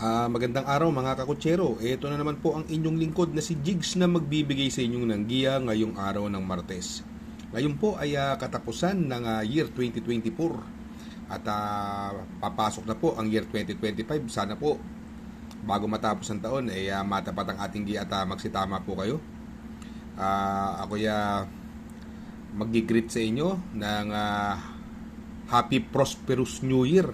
Magandang araw mga kakutsero. Ito na naman po ang inyong lingkod na si Jigs na magbibigay sa inyong ng giya ngayong araw ng Martes. Ngayon po ay katapusan ng year 2024 at papasok na po ang year 2025. Sana po bago matapos ang taon ay matapat ang ating giya at magsitama po kayo. Ako mag-greet sa inyo ng Happy Prosperous New Year.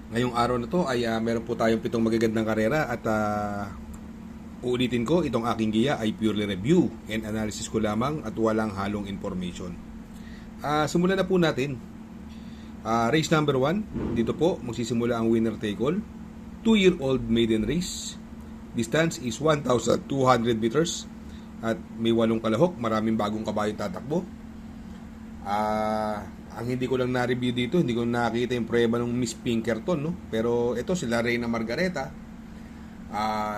Ngayong araw na to ay meron po tayong 7 magagandang karera at uulitin ko, itong aking giya ay purely review and analysis ko lamang at walang halong information. Simulan na po natin. Race number 1, dito po magsisimula ang winner take all. 2-year-old maiden race. Distance is 1,200 meters at may 8 kalahok, maraming bagong kabayong tatakbo. Ang hindi ko lang na-review dito, hindi ko nakita yung prueba ng Miss Pinkerton, no? Pero ito sila Reyna Margareta.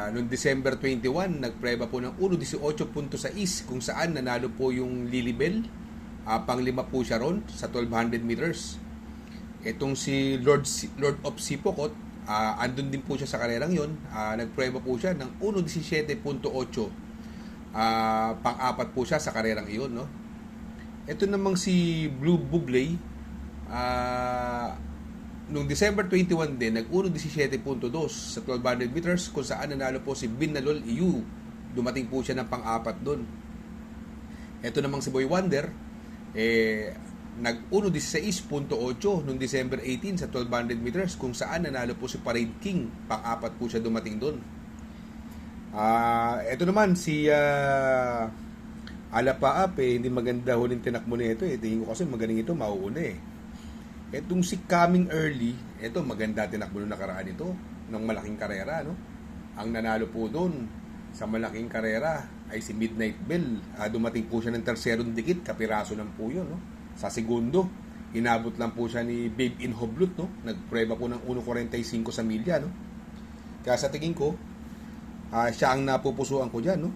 Noong December 21, nagpreba po ng 1.18.6 kung saan nanalo po yung Lilibel. Pang-5 po siya ron sa 1,200 meters. Itong si Lord of Sipocot, andun din po siya sa karerang yon. Nagpreba po siya ng 1.17.8. Pang-4 po siya sa karerang iyon, no? Ito namang si Blue Bugley, noong December 21 din, nag-1.17.2 sa 1,200 meters kung saan nanalo po si Binalol EU. Dumating po siya ng pang-4 doon. Ito namang si Boy Wonder, nag-1.16.8 noong December 18 sa 1,200 meters kung saan nanalo po si Parade King. Pang-4 po siya dumating doon. Ito naman si Alapaap, hindi maganda huling tinakbo nito. Tingin ko kasi magaling ito, mauuna eh. Etong si Coming Early, ito maganda tinakbo nung nakaraan ito ng malaking karera, no? Ang nanalo po doon sa malaking karera ay si Midnight Bell. Dumating po siya ng terserong dikit, kapiraso lang po yun, no? Sa segundo, inabot lang po siya ni Babe in Hoblut, no? Nagpreba po ng 1.45 sa milya, no? Kaya sa tingin ko, siya ang napupusuan ko dyan, no?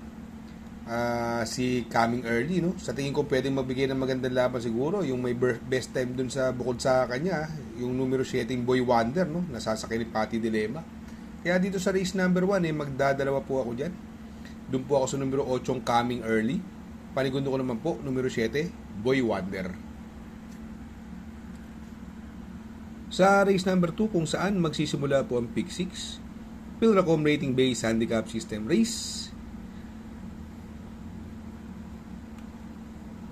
Si Coming Early, no? Sa tingin ko pwedeng magbigay ng magandang laban siguro yung may best time dun sa bukod sa kanya, yung numero 7 Boy Wonder, no? Nasasakay ni Patty Dilema. Kaya dito sa race number 1 magdadalawa po ako dyan. Doon po ako sa numero 8 Coming Early. Panigundo ko naman po numero 7 Boy Wonder. Sa race number 2 kung saan magsisimula po ang pick 6, Pilracom Rating Based Handicap System Race.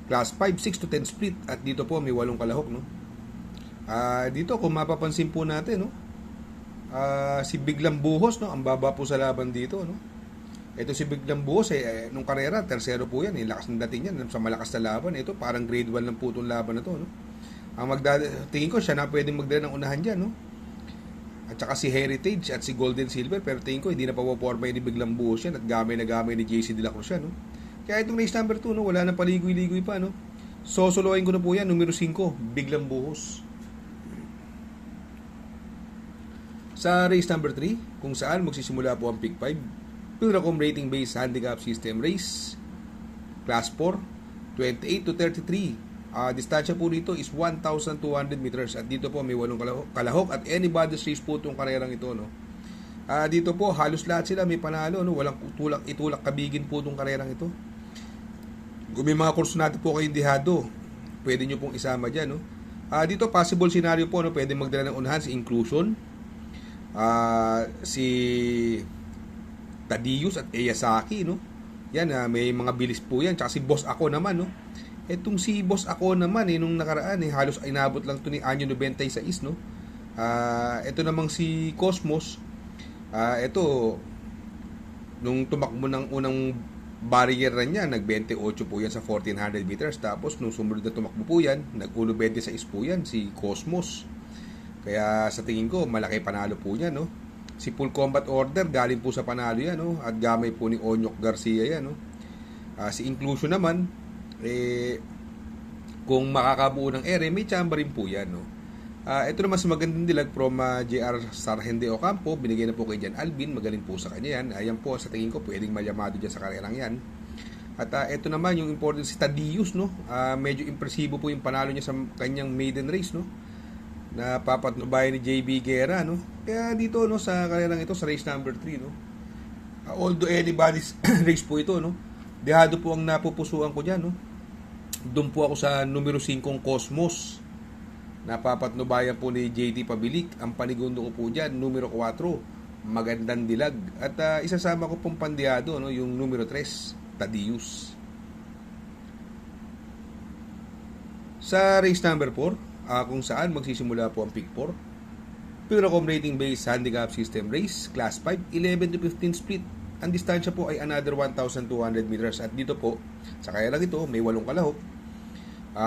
Class 5, 6 to 10 split at dito po may 8 kalahok, no? Dito kung mapapansin po natin, no? Si Biglang Buhos, no? Ang baba po sa laban dito, no? Ito si Biglang Buhos nung karera, tersero po yan, lakas ng dating yan sa malakas na laban. Ito parang grade 1 lang po itong laban na to, no? Tingin ko siya na pwedeng magdala ng unahan dyan, no? At saka si Heritage at si Golden Silver, pero tingin ko hindi na pawaporma ni Biglang Buhos yan at gamay na gamay ni JC De La Cruz yan, no? Kaya itong race number 2, no, wala na paligoy-ligoy pa, no? Sosoloin ko na po yan, numero 5, Biglang Buhos. Sa race number 3, kung saan magsisimula po ang pick 5, Pilracom Rating Based Handicap System Race, Class 4, 28 to 33. Distansya po dito is 1,200 meters at dito po may 8 kalahok at anybody's race po itong karerang ito, no? Dito po halos lahat sila may panalo, no? Walang itulak kabigin po itong karerang ito. Kung may mga kurso natin po kayong dihado, pwede nyo pong isama dyan, no? Dito possible scenario po, no? Pwede magdala ng unahan si Inclusion, si Tadius at Eyasaki, no? Yan, may mga bilis po yan. Tsaka si Boss Ako naman, no? Etong si Boss Ako naman, nung nakaraan, halos inabot lang to ni Anyo 96, no? Ito namang si Cosmos, ito, nung tumakbo ng unang barrier na niya, nag-28 po yan sa 1,400 meters. Tapos, nung sumunod na tumakbo po yan, nag-1.26 po yan, si Cosmos. Kaya sa tingin ko, malaki panalo po yan, no? Si Full Combat Order, galing po sa panalo yan, no? At gamay po ni Onyok Garcia yan, no? Si Inclusion naman, kung makakabuo ng ere, may chamba rin po yan, no? Ito naman sa magandang dilag from JR Sargente Ocampo, binigay na po kay Jan Alvin, magaling po sa kanya yan. Ayan po, sa tingin ko, pwedeng malyamado dyan sa karerang yan. At ito naman, yung important si Tadius, no? Medyo impresibo po yung panalo niya sa kanyang maiden race, no? na papatnubayan ni JB Guerra, no? Kaya dito, no, sa karerang ito, sa race number 3, no? Although anybody's race po ito, no? Dehado po ang napupusuan ko dyan, no? Doon po ako sa numero 5 Cosmos. Napapatnubayan po ni JT Pabilik. Ang panigundo ko po dyan, numero 4, Magandang Dilag. At isasama ko pong pandehado, no? Yung numero 3, Tadius. Sa race number 4, kung saan magsisimula po ang pick 4, Pilracom rating based handicap system race, class 5, 11 to 15 split. Ang distansya po ay another 1,200 meters. At dito po, sa kaya lang ito, may 8 kalahok.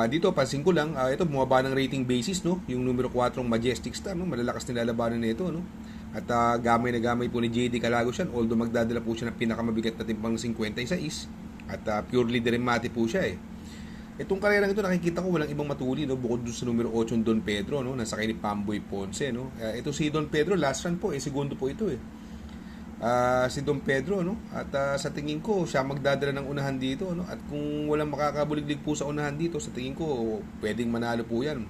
Dito, pansin ko lang, ito bumaba ng rating basis, no? Yung numero 4 Majestic Star, no? Malalakas nilalabanan na ito, no? At gamay na gamay po ni JD Calagos yan, although magdadala po siya ng pinakamabigat na timpang 56. At purely Deremate po siya eh. Itong karerang ito, nakikita ko walang ibang matuli, no? Bukod doon sa numero 8 Don Pedro, no? Nasa kay ni Pamboy Ponce, no? Ito si Don Pedro, last run po, segundo po ito eh. Si Don Pedro, no? At sa tingin ko, siya magdadala ng unahan dito, no? At kung walang makakabuliglig po sa unahan dito, sa tingin ko, pwedeng manalo po yan.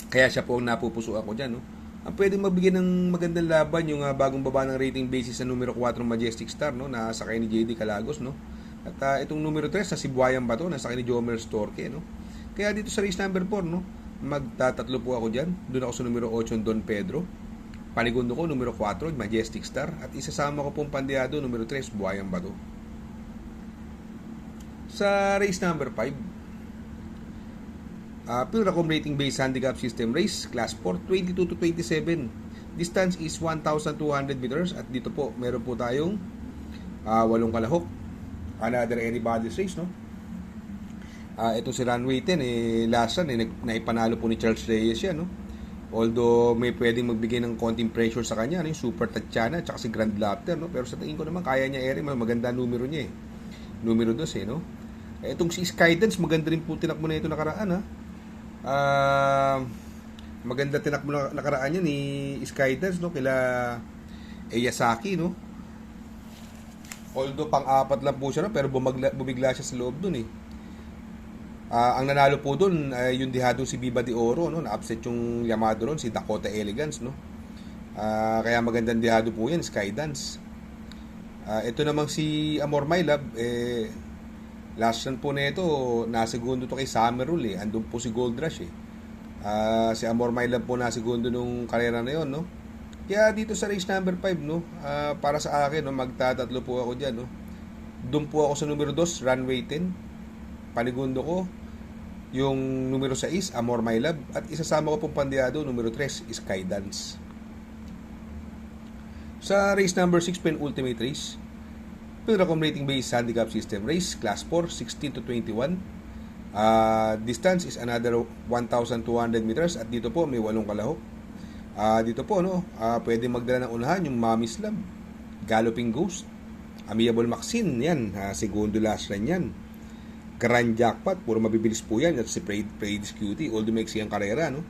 Kaya siya po ang napupusuan ko dyan, no? Ang pwedeng magbigay ng magandang laban yung bagong baba ng rating basis sa numero 4 Majestic Star, no? Nasa kay ni JD Calagos, no? At itong numero 3 sa Sibuayan Bato, nasa kay ni Jomer Storke, no? Kaya dito sa race number 4, no? Magtatatlo po ako dyan. Doon ako sa numero 8 Don Pedro. Panigundo ko, numero 4, Majestic Star. At isasama ko pong pandehado, numero 3, Buhayan Bato. Sa race number 5, Pilracom rating based handicap system race, class 4, 22 to 27. Distance is 1,200 meters. At dito po, meron po tayong 8 kalahok. Another anybody's race, no? Ito si Runway 10, last run, naipanalo po ni Charles Reyes yan, no? Although may pwedeng magbigay ng konting pressure sa kanya, no? Yung Super Tatiana at si Grand Laughter, no? Pero sa tingin ko naman kaya niya maganda numero niya eh. Numero 2 no? Itong si Skydance, maganda rin po tinakbo na ito nakaraan, ha? Maganda tinakbo na nakaraan niya ni Skydance, no? Kila Eyasaki, no? Although pang-apat lang po siya, no? Pero bumigla siya sa loob dun eh. Ang nanalo po dun ay yung dihado si Viva de Oro, no? Na-upset yung Yamado ron, si Dakota Elegance, no? Kaya magandang dihado po yan, Skydance. Ito namang si Amor My Love, last run po na ito, nasegundo to kay Summer Rule eh. Andun po si Gold Rush eh. Si Amor My Love po nasegundo nung karera na yon, no? Kaya dito sa race number 5, no? Para sa akin, no? Magtatatlo po ako dyan, no? Doon po ako sa numero 2, Runway 10. Panigundo ko yung numero 6, Amor My Love. At isasama ko pong pandehado, numero 3, Skydance. Sa race number 6, penultimate race, Pilracom rating based handicap system race, class 4, 16 to 21. Distance is another 1,200 meters. At dito po may 8 kalahok. Dito po, no, pwede magdala ng unahan yung Mommy's Love, Galloping Ghost, Amiable Maxine, yan, segundo last run yan. Grand Jackpot, puro mabibilis po yan. At si Praise Cutie, although may siyang karera, no?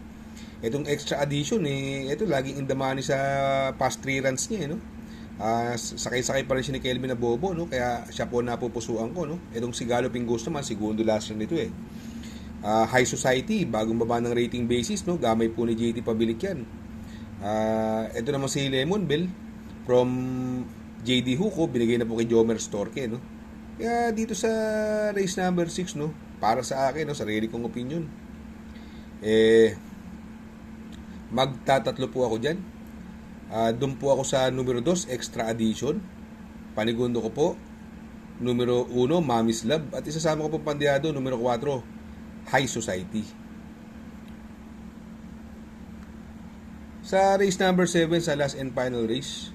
Itong extra addition, ito laging in the money sa past 3 runs niya, no? Sakay-sakay pa rin siya ni Kelvin na Bobo, no? Kaya siya po napupusuan ko, no? Itong si Galloping Ghost naman, segundo last run nito eh. High Society, bagong baba ng rating basis, no? Gamay po ni JT Pabilik yan. Ito naman si Lemon Bell from JD Huco, binigay na po kay Jomer Storke, no? Kaya dito sa race number 6, no, para sa akin, no, sarili kong opinion, magtatatlo po ako dyan. Doon po ako sa numero 2, extra addition. Panigundo ko po numero 1, Mommy's Love. At isasama ko po pandehado, numero 4, High Society. Sa race number 7, sa last and final race,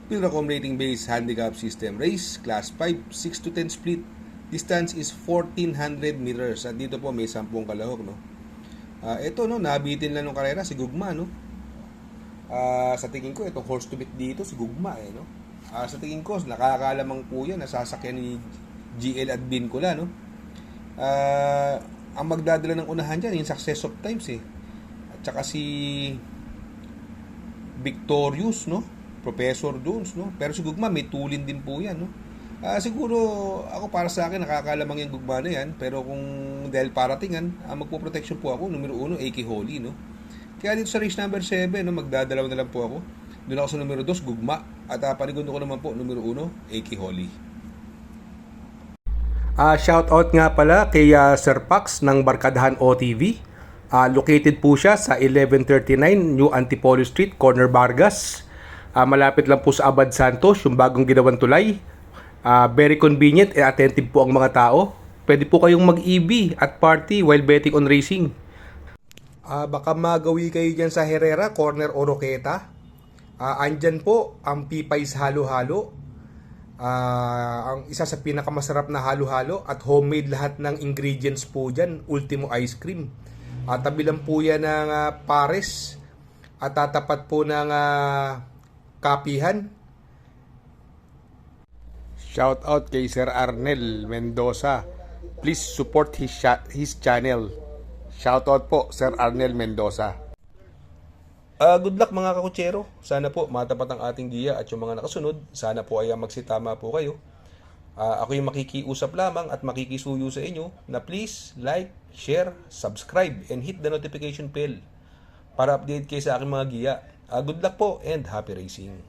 Pilracom rating based handicap system race, class 5, 6 to 10 split. Distance is 1,400 meters. At dito po may 10 kalahok, no? Ito, no, nabitin lang ng karera si Gugma, no? Sa tingin ko, itong horse to beat dito si Gugma, no? Sa tingin ko, nakakalamang po yan, nasasakyan ni GL at Bincula, no? Ang magdadala ng unahan dyan, yung Success of Times, eh. At saka si Victorious, no? Professor Jones, no? Pero si Gugma, may tulin din po yan, no? Siguro ako para sa akin nakakalamang yung gugma na yan, pero kung dahil paratingan, magpo-protection po ako, numero 1, AK Holy, no? Kaya dito sa race number 7, no, magdadalaw na lang po ako. Doon ako sa numero 2, gugma. At panigundo ko naman po, numero 1, AK Holy. Shout out nga pala kay Sir Pax ng Barkadahan OTV. Located po siya sa 1139 New Antipolo Street, Corner Vargas. Malapit lang po sa Abad Santos, yung bagong ginawang tulay. Very convenient and attentive po ang mga tao. Pwede po kayong mag-EB at party while betting on racing. Baka magawi kayo dyan sa Herrera, Corner o Roqueta. Andyan po ang Pipay's Halo-Halo. Ang isa sa pinakamasarap na halo-halo at homemade lahat ng ingredients po dyan. Ultimo Ice Cream. Tabi lang po yan ng Pares at tatapat po ng Kapihan. Shout out kay Sir Arnel Mendoza. Please support his channel. Shout out po Sir Arnel Mendoza. Good luck mga kakutsero. Sana po matapat ang ating giya at yung mga nakasunod. Sana po ay magsitama po kayo. Ako yung makikiusap lamang at makikisuyo sa inyo na please like, share, subscribe, and hit the notification bell para update kayo sa aking mga giya. Good luck po and happy racing.